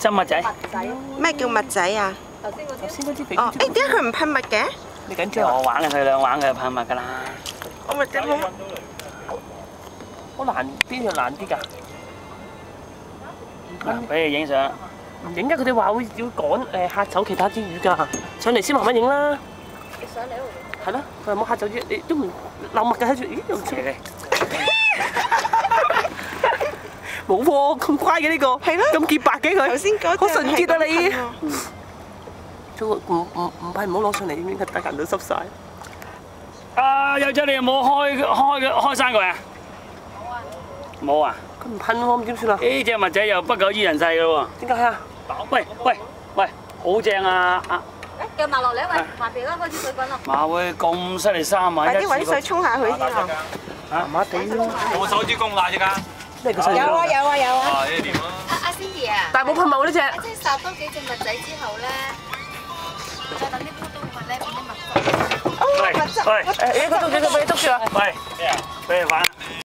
針蜜仔。咩叫蜜仔啊？頭先嗰支俾哦，誒點解佢唔噴蜜嘅？你緊張啊？我玩嘅佢兩玩嘅噴蜜㗎啦。我蜜仔冇。好難，邊樣難啲㗎？俾你影相。唔影㗎，佢哋話會要趕嚇走其他啲魚㗎。上嚟先慢慢影啦。你上嚟嗰度。係咯，佢話冇嚇走魚，你都唔漏墨嘅喺度，咦又唔出嚟。冇喎，咁乖嘅呢個。係咯。咁潔白嘅佢。頭先嗰好純潔啊你。你。做唔係唔好攞上嚟，應該大家人都濕晒。啊，友仔你有冇開山過啊？冇啊。佢唔噴喎，咁點算啊？呢隻蜜仔又不久於人世㗎喎。點解啊？喂，好正啊！誒，叫埋落嚟，喂，下邊啦，開始水滾啦。馬會咁犀利3萬，快啲揾水沖下佢先啊！麻麻地咯。我手指公辣隻㗎。咩叫手指公？有啊！啊，呢點啊？阿 Cindy 啊，但係冇噴霧呢隻。即係殺多幾隻蜜仔之後咧，再等啲烏冬蜜咧變啲蜜汁。喂，誒，嗰度俾佢捉住啊！喂，俾你玩。